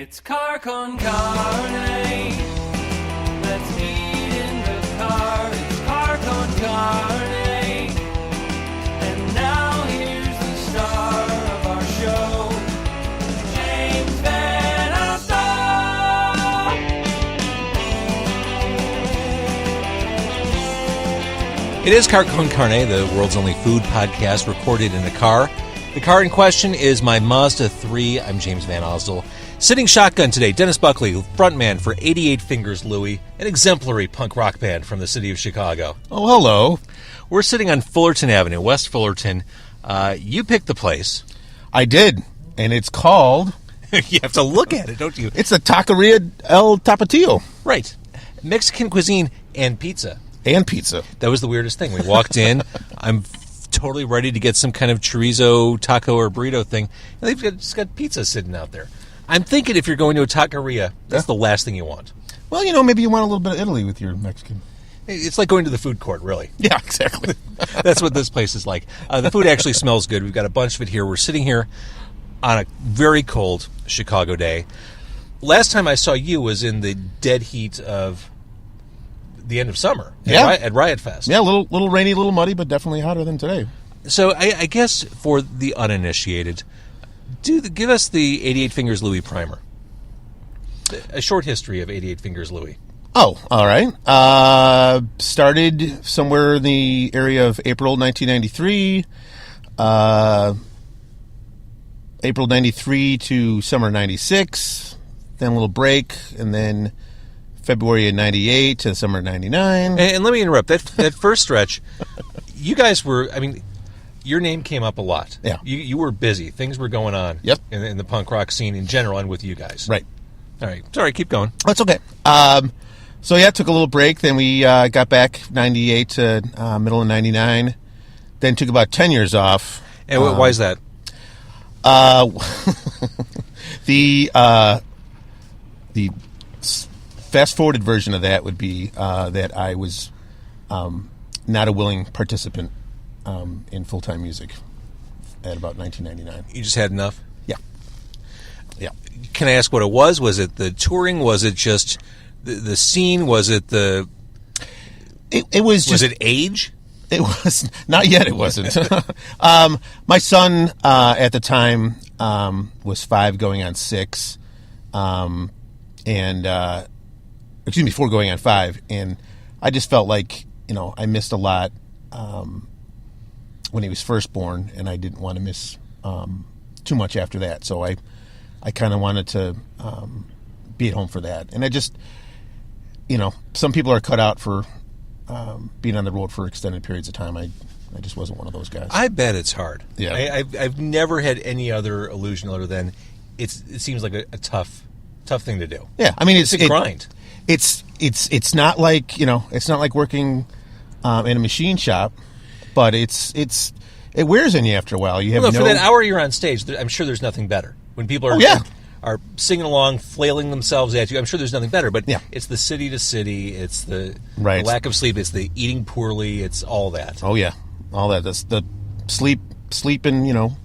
It's car con carne. Let's eat in the car. It's car con carne. And now here's the star of our show, James Van Alstyne. It is Car Con Carne, the world's only food podcast recorded in a car. The car in question is my Mazda 3. I'm James Van Alstyne. Sitting shotgun today, Denis Buckley, frontman for 88 Fingers Louie, an exemplary punk rock band from the city of Chicago. Oh, hello. We're sitting on Fullerton Avenue, West Fullerton. You picked the place. I did, and it's called... You have to look at it, don't you? It's the Taqueria El Tapatio. Right. Mexican cuisine and pizza. And pizza. That was the weirdest thing. We walked in. I'm totally ready to get some kind of chorizo, taco, or burrito thing. And they've just got pizza sitting out there. I'm thinking if you're going to a taqueria, that's the last thing you want. Well, you know, maybe you want a little bit of Italy with your Mexican. It's like going to the food court, really. Yeah, exactly. That's what this place is like. The food actually smells good. We've got a bunch of it here. We're sitting here on a very cold Chicago day. Last time I saw you was in the dead heat of the end of summer at Riot Fest. Yeah, a little rainy, a little muddy, but definitely hotter than today. So I guess for the uninitiated, give us the 88 Fingers Louie primer. A short history of 88 Fingers Louie. Oh, all right. Started somewhere in the area of April 1993. April 93 to summer 96. Then a little break, and then February of 98 to summer 99. And let me interrupt. That first stretch, you guys were, your name came up a lot. Yeah. You were busy. Things were going on in the punk rock scene in general and with you guys. Right. All right. Sorry, keep going. That's okay. So, took a little break. Then we got back 98 to middle of 99. Then took about 10 years off. And why is that? The fast-forwarded version of that would be that I was not a willing participant in full-time music at about 1999. You just had enough? Yeah. Can I ask what it was? Was it the touring? Was it just the scene? Was it the... It was just... Was it age? It was... Not yet, it wasn't. My son, at the time, was 5 going on 6. Before going on 5. And I just felt like, I missed a lot when he was first born, and I didn't want to miss too much after that. So I kind of wanted to be at home for that. And I just, some people are cut out for being on the road for extended periods of time. I just wasn't one of those guys. I bet it's hard. Yeah. I've never had any other illusion other than it seems like a tough thing to do. Yeah, it's a grind. It's not like it's not like working in a machine shop, but it wears on you after a while. You have for that hour you're on stage, I'm sure there's nothing better. When people are singing along, flailing themselves at you, I'm sure there's nothing better. But it's the city to city, it's the lack of sleep, it's the eating poorly, it's all that. Oh yeah, all that. That's the sleeping.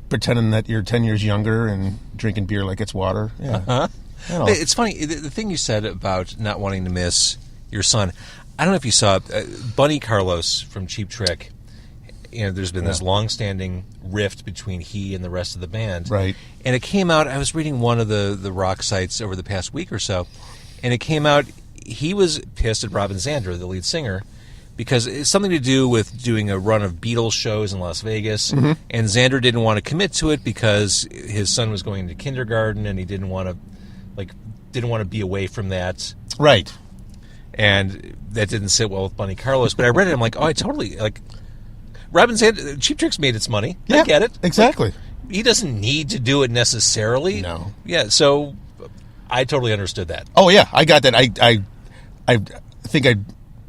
Pretending that you're 10 years younger and drinking beer like it's water. Yeah. Uh-huh. It's funny, the thing you said about not wanting to miss your son. I don't know if you saw Bunny Carlos from Cheap Trick. There's been this long-standing rift between he and the rest of the band. Right. And it came out, I was reading one of the rock sites over the past week or so, and it came out, he was pissed at Robin Zander, the lead singer, because it's something to do with doing a run of Beatles shows in Las Vegas, and Xander didn't want to commit to it because his son was going to kindergarten, and he didn't want to be away from that. Right. And that didn't sit well with Bunny Carlos. But I read it, I'm like, I totally, Robin Zander, Cheap Trick's made its money. Yeah, I get it. Exactly. He doesn't need to do it necessarily. No. Yeah, so I totally understood that. Oh, yeah, I got that. I think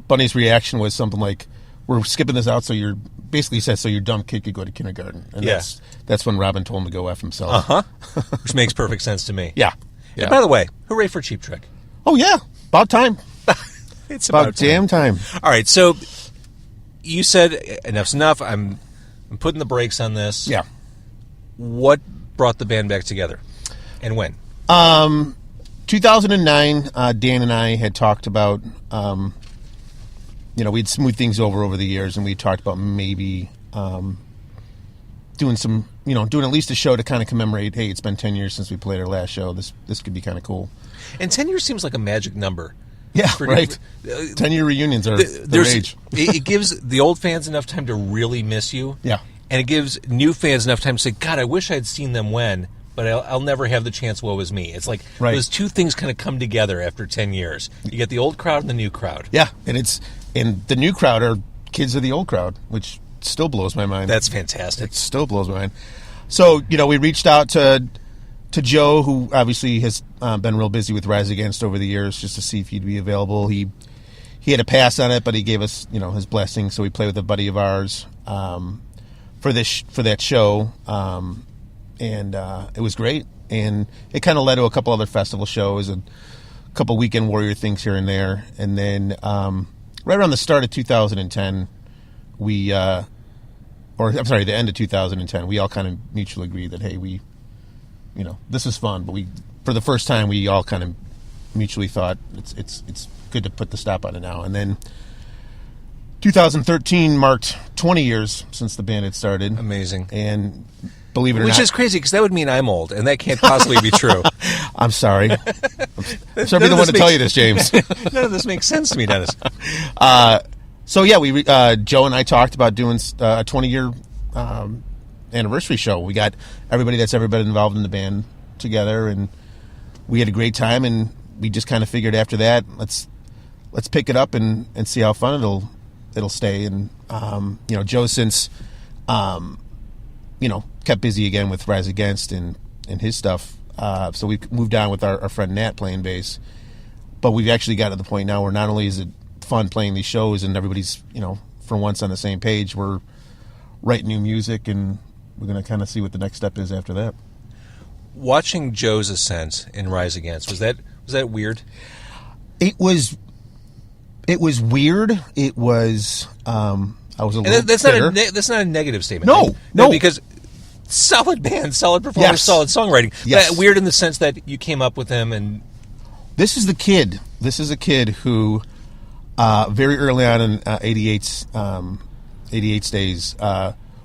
Bunny's reaction was something like, "We're skipping this out, so you're basically said so your dumb kid could go to kindergarten." And that's when Robin told him to go F himself. Which makes perfect sense to me. Yeah. And by the way, hooray for Cheap Trick. Oh yeah, about time. It's about damn time. All right, so you said enough's enough. I'm putting the brakes on this. Yeah. What brought the band back together? And when? 2009, Dan and I had talked about, we'd smoothed things over the years, and we talked about maybe doing at least a show to kind of commemorate, hey, it's been 10 years since we played our last show. This could be kind of cool. And 10 years seems like a magic number. Yeah, right. 10-year reunions are the rage. It gives the old fans enough time to really miss you. Yeah. And it gives new fans enough time to say, God, I wish I had seen them when, but I'll never have the chance, woe is me. It's like those two things kind of come together after 10 years. You get the old crowd and the new crowd. Yeah, and the new crowd are kids of the old crowd, which still blows my mind. That's fantastic. It still blows my mind. So, we reached out to Joe, who obviously has been real busy with Rise Against over the years, just to see if he'd be available. He had a pass on it, but he gave us, his blessing. So we played with a buddy of ours for that show, and it was great. And it kind of led to a couple other festival shows and a couple Weekend Warrior things here and there. And then right around the start of 2010, the end of 2010, we all kind of mutually agreed that, hey, this is fun, but for the first time, we all kind of mutually thought it's good to put the stop on it now. And then 2013 marked 20 years since the band had started. Amazing. And believe it or not, which is crazy because that would mean I'm old, and that can't possibly be true. I'm sorry. I'm sorry to be the one to tell you this, James. None of this makes sense to me, Dennis. So yeah, Joe and I talked about doing a 20-year anniversary show. We got everybody that's ever been involved in the band together, and we had a great time. And we just kind of figured after that, let's pick it up and see how fun it'll stay. And Joe since kept busy again with Rise Against and his stuff. So we moved on with our friend Nat playing bass. But we've actually got to the point now where not only is it fun playing these shows and everybody's for once on the same page, we're writing new music, and we're going to kind of see what the next step is after that. Watching Joe's ascent in Rise Against, was that weird? It was weird. It was I was a little that's bitter. That's not a negative statement. No, because solid band, solid performance, Yes. solid songwriting. Yes. But weird in the sense that you came up with him, and This is a kid who very early on in 88's days,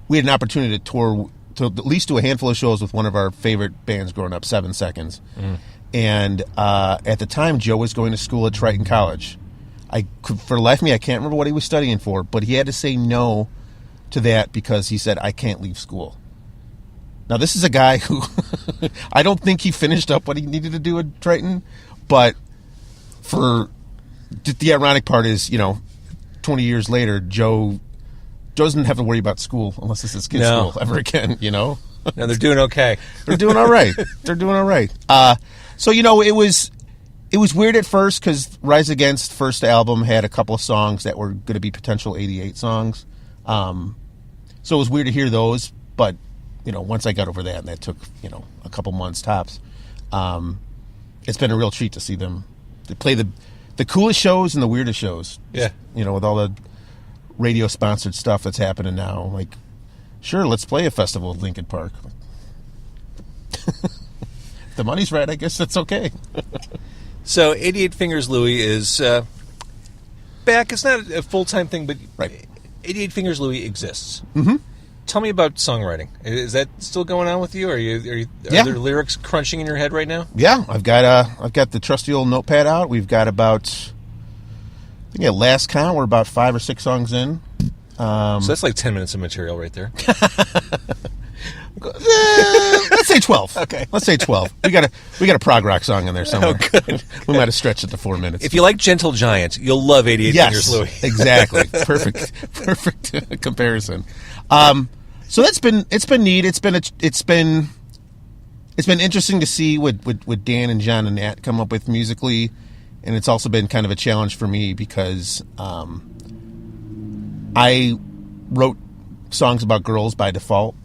we had an opportunity to tour, to at least do a handful of shows with one of our favorite bands growing up, 7 Seconds. And at the time, Joe was going to school at Triton College. For the life of me, I can't remember what he was studying for, but he had to say no to that because he said, I can't leave school. Now, this is a guy who I don't think he finished up what he needed to do at Triton, but the ironic part is, 20 years later, Joe doesn't have to worry about school unless it's his kid's school ever again, No, they're doing okay. They're doing all right. So, it was weird at first because Rise Against first album had a couple of songs that were going to be potential 88 songs. So it was weird to hear those, but, once I got over that, and that took, a couple months tops, it's been a real treat to see them. They play the coolest shows and the weirdest shows. Yeah. With all the radio-sponsored stuff that's happening now. Like, sure, let's play a festival at Lincoln Park. If the money's right, I guess that's okay. So 88 Fingers Louie is back. It's not a full-time thing, but Right. 88 Fingers Louie exists. Mm-hmm. Tell me about songwriting. Is that still going on with you? Are Yeah. there lyrics crunching in your head right now? Yeah, I've got the trusty old notepad out. We've got about, I think at last count, we're about 5 or 6 songs in. So that's like 10 minutes of material right there. Let's say 12. Okay. Let's say 12. We got a prog rock song in there somewhere. Oh, good. We might have stretched it to 4 minutes. If you like Gentle Giant, you'll love 88 Fingers Louie. Exactly. Perfect comparison. So it's been neat. It's been interesting to see what Dan and John and Nat come up with musically, and it's also been kind of a challenge for me because I wrote songs about girls by default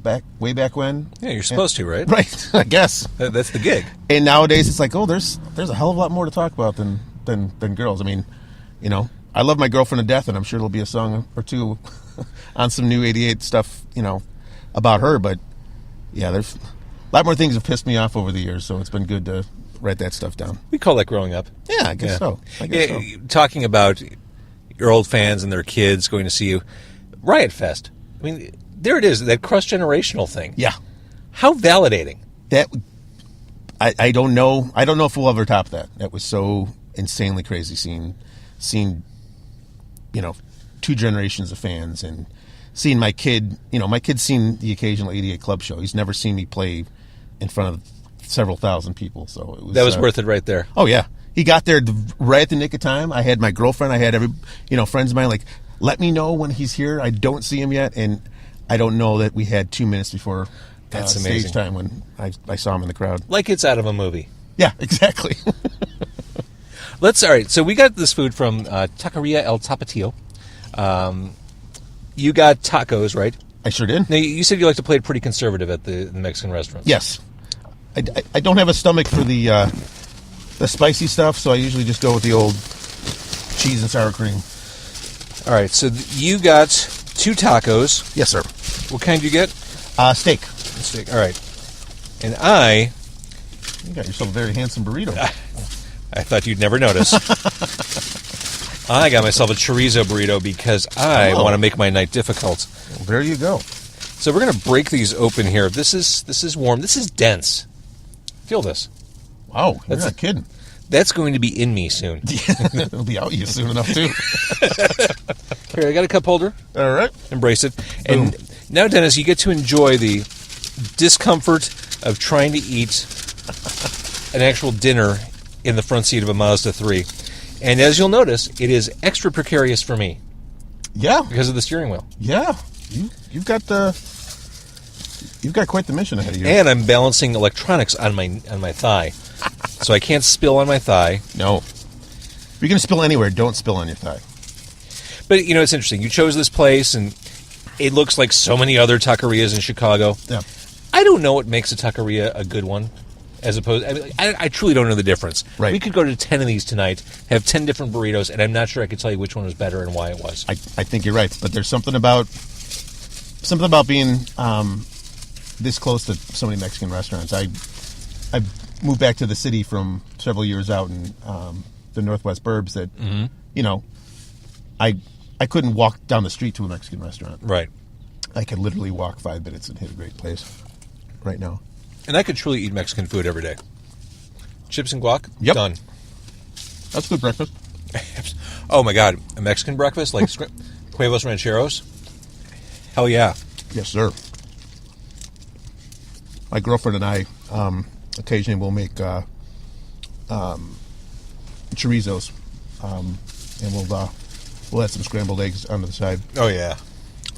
way back when. Yeah, you're supposed to, right? Right, I guess. That's the gig. And nowadays it's like, there's a hell of a lot more to talk about than girls. I mean, I love my girlfriend to death, and I'm sure there'll be a song or two on some new 88 stuff, about her. But yeah, lot more things have pissed me off over the years, so it's been good to write that stuff down. We call that growing up. Yeah, I guess so. Talking about your old fans and their kids going to see you. Riot Fest. I mean, there it is, that cross-generational thing. Yeah. How validating. That, I don't know. I don't know if we'll ever top that. That was so insanely crazy seeing, you know, 2 generations of fans and seeing my kid, you know, my kid's seen the occasional 88 Club show. He's never seen me play in front of several thousand people. So it was, that was worth it right there. Oh, yeah. He got there right at the nick of time. I had my girlfriend. I had friends of mine like, let me know when he's here. I don't see him yet. And I don't know that we had 2 minutes before that's amazing. Stage time when I saw him in the crowd. Like it's out of a movie. Yeah, exactly. All right, so we got this food from Taqueria El Tapatio. You got tacos, right? I sure did. Now, you said you like to play it pretty conservative at the Mexican restaurants. Yes. I don't have a stomach for the spicy stuff, so I usually just go with the old cheese and sour cream. All right, so you got 2 tacos. Yes, sir. What kind do you get? Steak. Steak. All right. And You got yourself a very handsome burrito. I thought you'd never notice. I got myself a chorizo burrito because I want to make my night difficult. Well, there you go. So we're going to break these open here. This is warm. This is dense. Feel this. Wow, you're not kidding. That's going to be in me soon. It'll be out you soon enough, too. Here, I got a cup holder. All right. Embrace it. And now, Dennis, you get to enjoy the discomfort of trying to eat an actual dinner in the front seat of a Mazda 3. And as you'll notice, it is extra precarious for me. Yeah. Because of the steering wheel. Yeah. You've got quite the mission ahead of you. And I'm balancing electronics on my thigh. So I can't spill on my thigh. No. If you're going to spill anywhere, don't spill on your thigh. But, you know, it's interesting. You chose this place, and it looks like so many other taquerias in Chicago. Yeah. I don't know what makes a taqueria a good one, as opposed... I truly don't know the difference. Right. We could go to 10 of these tonight, have 10 different burritos, and I'm not sure I could tell you which one was better and why it was. I think you're right, but there's something about being this close to so many Mexican restaurants. I moved back to the city from several years out in the Northwest Burbs that, you know, I couldn't walk down the street to a Mexican restaurant. Right. I could literally walk 5 minutes and hit a great place right now. And I could truly eat Mexican food every day. Chips and guac? Yep. Done. That's good breakfast. Oh, my God. A Mexican breakfast? Like huevos rancheros? Hell yeah. Yes, sir. My girlfriend and I occasionally will make chorizos, and we'll add some scrambled eggs on the side. Oh, yeah.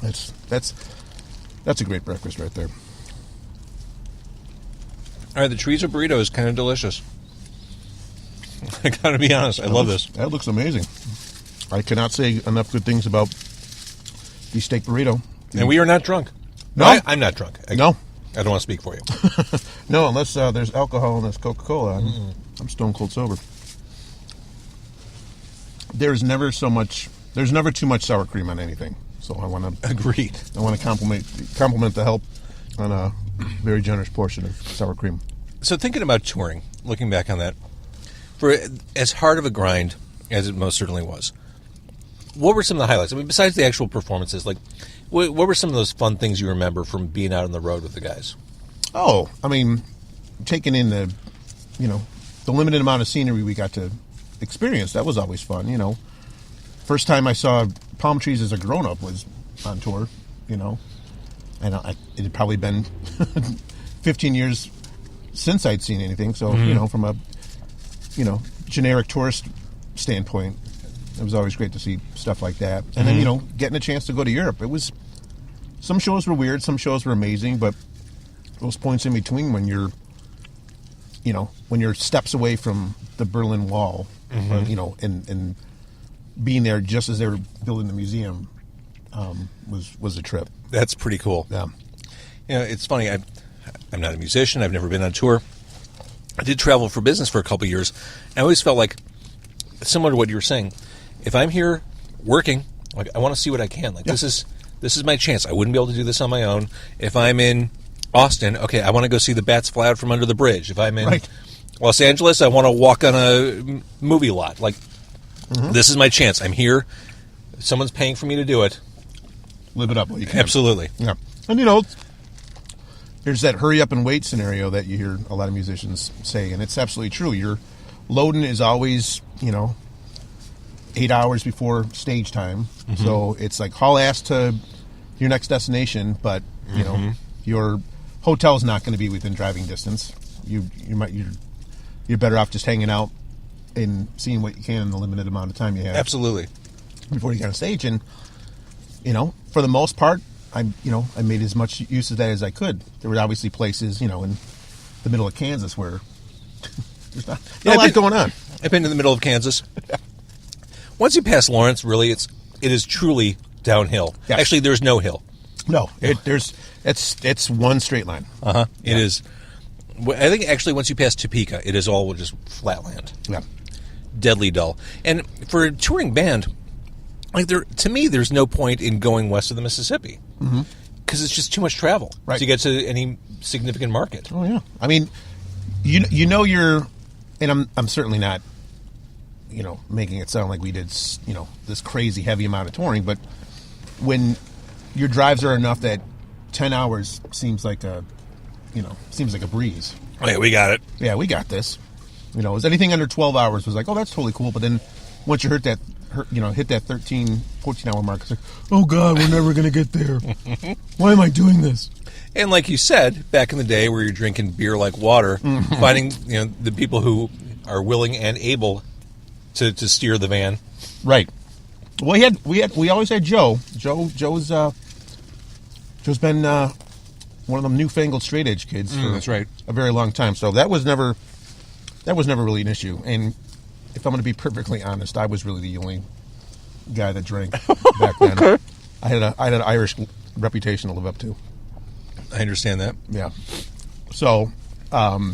That's a great breakfast right there. All right, the chorizo burrito is kind of delicious. I gotta be honest, I love this. That looks amazing. I cannot say enough good things about the steak burrito. And we are not drunk. No. I'm not drunk. No. I don't want to speak for you. No, unless there's alcohol in this Coca-Cola. I'm stone cold sober. There's never too much sour cream on anything. So I want to Agreed. I want to compliment the help on a very generous portion of sour cream. So thinking about touring, looking back on that, for as hard of a grind as it most certainly was, what were some of the highlights? I mean, besides the actual performances, like what were some of those fun things you remember from being out on the road with the guys? Oh, I mean, taking in the limited amount of scenery we got to experience, that was always fun, First time I saw palm trees as a grown-up was on tour, and it had probably been 15 years since I'd seen anything. So, from a, generic tourist standpoint, it was always great to see stuff like that. And then, getting a chance to go to Europe. Some shows were weird, some shows were amazing, but those points in between when you're steps away from the Berlin Wall, and being there just as they were building the museum was a trip. That's pretty cool. Yeah. It's funny. I'm not a musician. I've never been on tour. I did travel for business for a couple of years. I always felt like, similar to what you were saying, if I'm here working, like I want to see what I can. Like this is my chance. I wouldn't be able to do this on my own. If I'm in Austin, okay, I want to go see the bats fly out from under the bridge. If I'm in Right. Los Angeles, I want to walk on a movie lot. Like, this is my chance. I'm here. Someone's paying for me to do it. Live it up while you can. Absolutely. Yeah. And, there's that hurry up and wait scenario that you hear a lot of musicians say, and it's absolutely true. Your loading is always, 8 hours before stage time. Mm-hmm. So it's like haul ass to your next destination, but, your hotel's not going to be within driving distance. You're better off just hanging out and seeing what you can in the limited amount of time you have. Absolutely. Before you get on stage. And, for the most part, I made as much use of that as I could. There were obviously places, in the middle of Kansas where there's not a lot going on. I've been in the middle of Kansas. Once you pass Lawrence, really, it is truly downhill. Yes. Actually, there's no hill. No, it's one straight line. Uh-huh. It is. I think actually once you pass Topeka, it is all just flat land. Yeah. Deadly dull. And for a touring band, to me, there's no point in going west of the Mississippi because it's just too much travel to get to any significant market. Oh yeah. I mean, you're, and I'm certainly not, making it sound like we did, this crazy heavy amount of touring, but when your drives are enough that 10 hours seems like a breeze. Oh, yeah, we got it. Yeah, we got this. Is anything under 12 hours was like, oh, that's totally cool. But then once you hit that 13, 14 hour mark, it's like, oh God, we're never going to get there. Why am I doing this? And like you said, back in the day where you're drinking beer like water, finding the people who are willing and able to steer the van. Right. Well, we always had Joe. Joe's been one of them newfangled straight edge kids for that's right. a very long time. So that was never really an issue. And if I'm going to be perfectly honest, I was really the only guy that drank back then. Okay. I had an Irish reputation to live up to. I understand that. Yeah. So I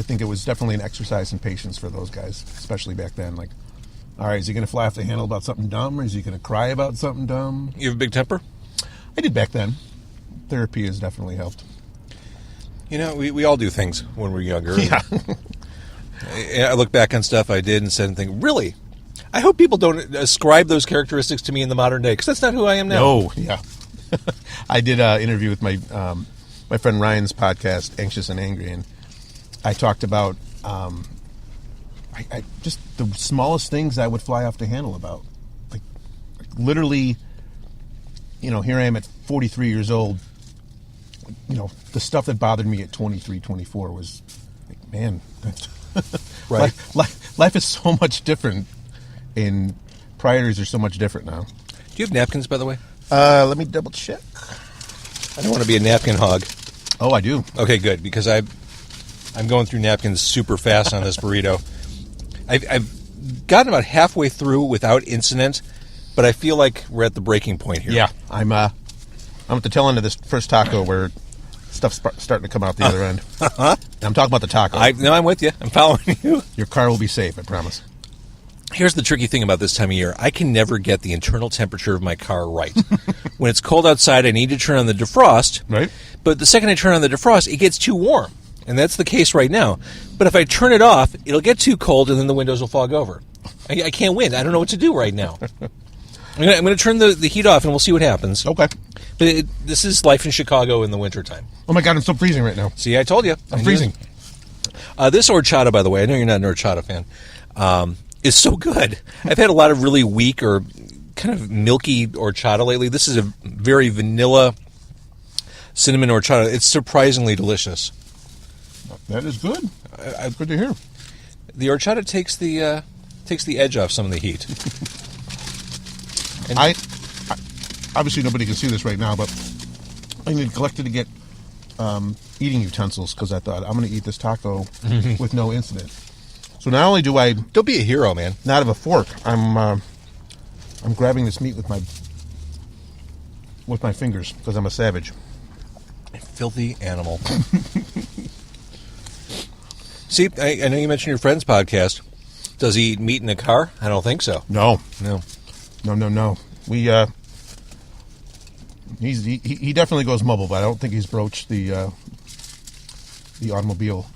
think it was definitely an exercise in patience for those guys, especially back then. Like, all right, is he going to fly off the handle about something dumb, or is he going to cry about something dumb? You have a big temper? I did back then. Therapy has definitely helped. We all do things when we're younger. Yeah. I look back on stuff I did and said and think, really? I hope people don't ascribe those characteristics to me in the modern day, because that's not who I am now. No, yeah. I did an interview with my friend Ryan's podcast, Anxious and Angry, and I talked about I just the smallest things I would fly off the handle about. Like literally, here I am at 43 years old. The stuff that bothered me at 23, 24 was like, man, right. Life is so much different, and priorities are so much different now. Do you have napkins, by the way? Let me double check. I don't want to be a napkin hog. Oh, I do. Okay, good, because I'm going through napkins super fast on this burrito. I've gotten about halfway through without incident, but I feel like we're at the breaking point here. Yeah, I'm at the tail end of this first taco where stuff's starting to come out the other end. I'm talking about the taco. I'm with you. I'm following you. Your car will be safe, I promise. Here's the tricky thing about this time of year. I can never get the internal temperature of my car right. When it's cold outside, I need to turn on the defrost. Right. But the second I turn on the defrost, it gets too warm. And that's the case right now. But if I turn it off, it'll get too cold, and then the windows will fog over. I can't win. I don't know what to do right now. I'm going to turn the heat off, and we'll see what happens. Okay. But this is life in Chicago in the wintertime. Oh, my God, I'm so freezing right now. See, I told you. I'm freezing. This horchata, by the way, I know you're not an horchata fan, is so good. I've had a lot of really weak or kind of milky horchata lately. This is a very vanilla cinnamon horchata. It's surprisingly delicious. That is good. Good to hear. The horchata takes the edge off some of the heat. And I obviously nobody can see this right now, but I neglected to get eating utensils because I thought I'm going to eat this taco with no incident. So not only do I don't be a hero, man. Not have a fork, I'm grabbing this meat with my fingers because I'm a savage. Filthy animal. See, I know you mentioned your friend's podcast. Does he eat meat in a car? I don't think so. No. No. We He definitely goes mobile, but I don't think he's broached the automobile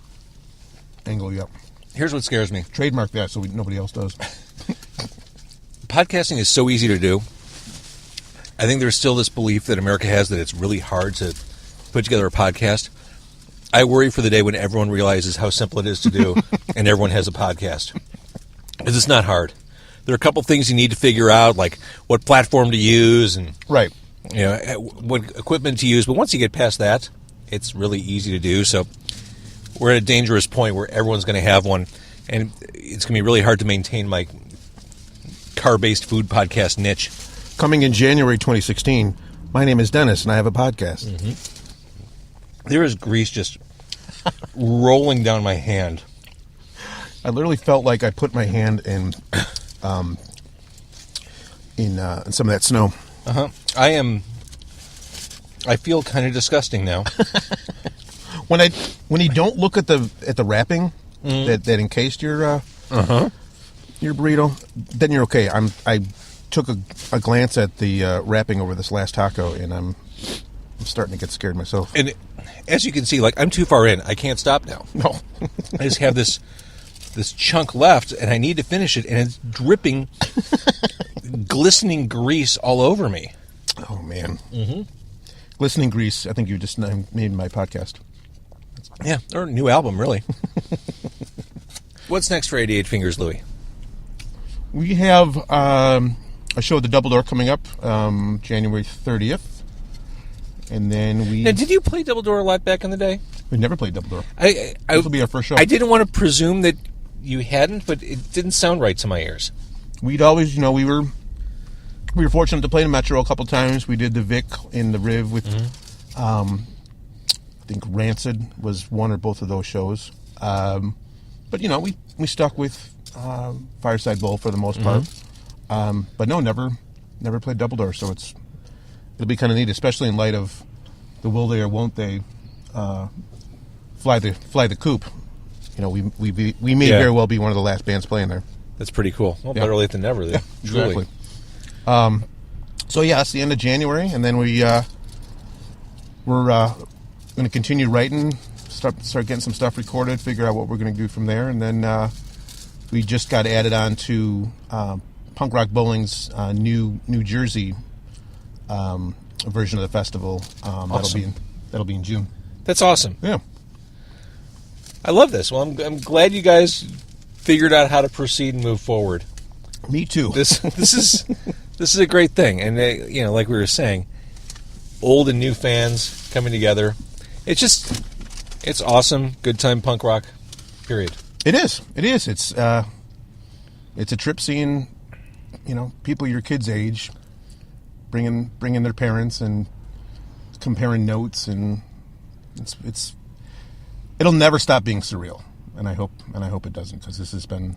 angle yet. Here's what scares me. Trademark that so nobody else does. Podcasting is so easy to do. I think there's still this belief that America has that it's really hard to put together a podcast. I worry for the day when everyone realizes how simple it is to do and everyone has a podcast. Because it's not hard. There are a couple things you need to figure out, like what platform to use and Right. what equipment to use. But once you get past that, it's really easy to do. So we're at a dangerous point where everyone's going to have one, and it's going to be really hard to maintain my car-based food podcast niche. Coming in January 2016, my name is Dennis, and I have a podcast. Mm-hmm. There is grease just rolling down my hand. I literally felt like I put my hand in some of that snow. Uh-huh. I feel kind of disgusting now. When you don't look at the wrapping that encased your burrito, then you're okay. I took a glance at the wrapping over this last taco, and I'm starting to get scared myself. And as you can see, like, I'm too far in. I can't stop now. No. I just have this chunk left, and I need to finish it, and it's dripping glistening grease all over me. Oh, man. Mm-hmm. Glistening grease, I think you just made my podcast. Yeah, or a new album, really. What's next for 88 Fingers Louie? We have a show at the Double Door coming up January 30th. And then Now, did you play Double Door a lot back in the day? We never played Double Door. This will be our first show. I didn't want to presume that you hadn't, but it didn't sound right to my ears. We'd always, we were fortunate to play in Metro a couple times. We did the Vic in the Riv with, I think Rancid was one or both of those shows. But we stuck with Fireside Bowl for the most part. But no, never played Double Door, so it'll be kind of neat, especially in light of the will they or won't they fly the coop. We may very well be one of the last bands playing there. That's pretty cool. Well, better late than never, then. Yeah, exactly. So yeah, it's the end of January, and then we're going to continue writing, start getting some stuff recorded, figure out what we're going to do from there, and then we just got added on to Punk Rock Bowling's New Jersey version of the festival. Awesome. That'll be in June. That's awesome. Yeah. I love this. Well, I'm glad you guys figured out how to proceed and move forward. Me too. This is a great thing, and like we were saying, old and new fans coming together. It's awesome. Good time punk rock. Period. It is. It's a trip seeing, people your kids' age, bringing their parents and comparing notes, and it'll never stop being surreal. And I hope it doesn't, because this has been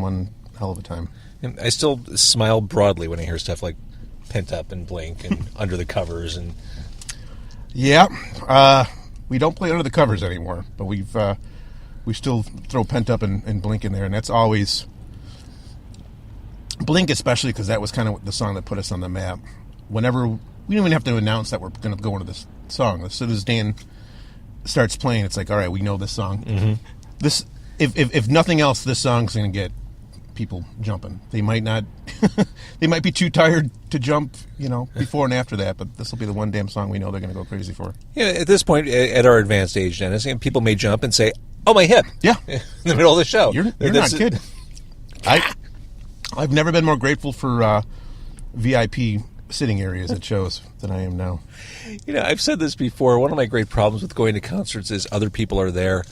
one hell of a time. And I still smile broadly when I hear stuff like Pent Up and Blink and Under the Covers and. Yeah, we don't play Under the Covers anymore, but we still throw Pent Up and Blink in there, and that's always Blink, especially because that was kind of the song that put us on the map. Whenever we don't even have to announce that we're going to go into this song. As soon as Dan starts playing, it's like, all right, we know this song. Mm-hmm. This, if nothing else, this song's going to get people jumping. They might not, they might be too tired to jump, before and after that, but this will be the one damn song we know they're going to go crazy for. Yeah, at this point, at our advanced age, Dennis, people may jump and say, "Oh, my hip!" Yeah, in the middle of the show. You're not kidding. I've never been more grateful for VIP sitting areas at shows than I am now. I've said this before. One of my great problems with going to concerts is other people are there.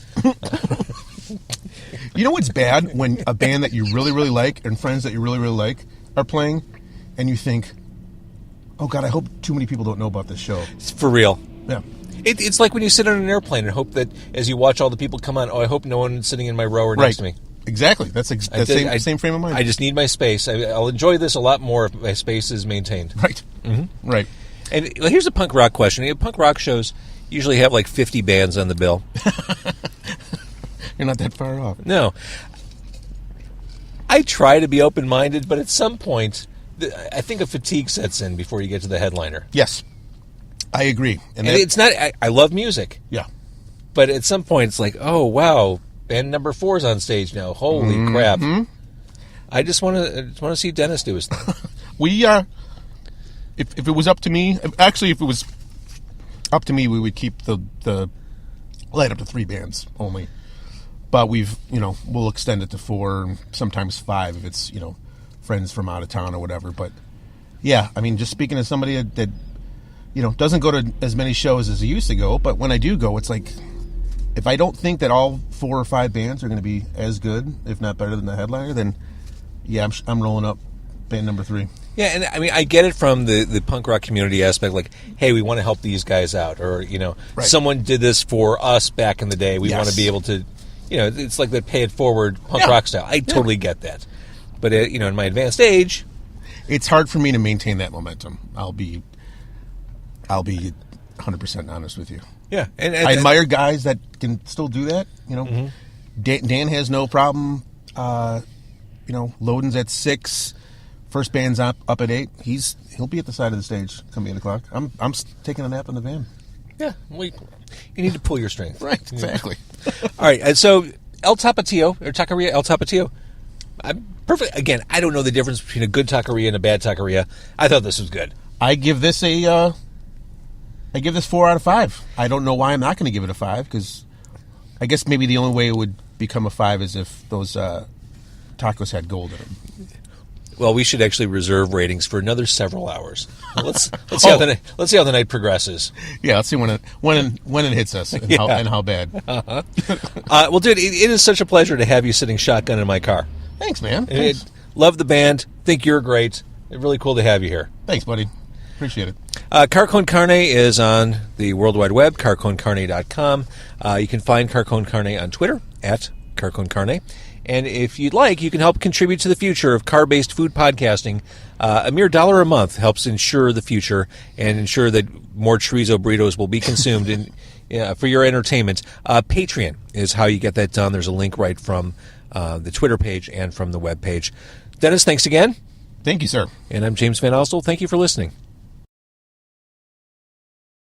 You know what's bad? When a band that you really, really like and friends that you really, really like are playing, and you think, oh, God, I hope too many people don't know about this show. It's for real. Yeah. It's like when you sit on an airplane and hope that as you watch all the people come on, I hope no one is sitting in my row or next to me. Exactly. That's the same frame of mind. I just need my space. I'll enjoy this a lot more if my space is maintained. Right. Mm-hmm. Right. And here's a punk rock question. Punk rock shows usually have like 50 bands on the bill. You're not that far off. No. I try to be open-minded, but at some point, I think a fatigue sets in before you get to the headliner. Yes. I agree. And it's not. I love music. Yeah. But at some point, it's like, oh wow, band number 4 is on stage now. Holy crap! I just want to see Dennis do his thing. We if it was up to me, actually, if it was up to me, we would keep the light up to 3 bands only. But we'll extend it to 4, sometimes 5 if it's friends from out of town or whatever. But yeah, I mean, just speaking as somebody that doesn't go to as many shows as he used to go, but when I do go, it's like, if I don't think that all 4 or 5 bands are going to be as good, if not better than the headliner, then yeah, I'm rolling up band number 3. Yeah, and I mean, I get it from the punk rock community aspect, like, hey, we want to help these guys out, or Right. someone did this for us back in the day. We want to be able to, it's like the pay it forward punk rock style. I totally get that, but in my advanced age, it's hard for me to maintain that momentum. I'll be 100% honest with you. Yeah, and I admire guys that can still do that. Dan has no problem. Loden's at 6. First band's up at 8. He'll be at the side of the stage come 8 o'clock. I'm taking a nap in the van. Yeah, you need to pull your strength. Right, exactly. All right, and so El Tapatio, or Taqueria El Tapatio, I'm perfect. Again, I don't know the difference between a good taqueria and a bad taqueria. I thought this was good. I give this 4 out of 5. I don't know why I'm not going to give it a 5, because I guess maybe the only way it would become a 5 is if those tacos had gold in them. Well, we should actually reserve ratings for another several hours. Let's see how the night progresses. Yeah, let's see when it hits us and, how bad. Well, dude, it is such a pleasure to have you sitting shotgun in my car. Thanks, man. Thanks. Love the band. Think you're great. It's really cool to have you here. Thanks, buddy. Appreciate it. Car Con Carne is on the World Wide Web, carconcarne.com. You can find Car Con Carne on Twitter, @Car Con Carne. And if you'd like, you can help contribute to the future of car-based food podcasting. A mere $1 a month helps ensure the future and ensure that more chorizo burritos will be consumed for your entertainment. Patreon is how you get that done. There's a link right from the Twitter page and from the web page. Dennis, thanks again. Thank you, sir. And I'm James Van Ostel. Thank you for listening.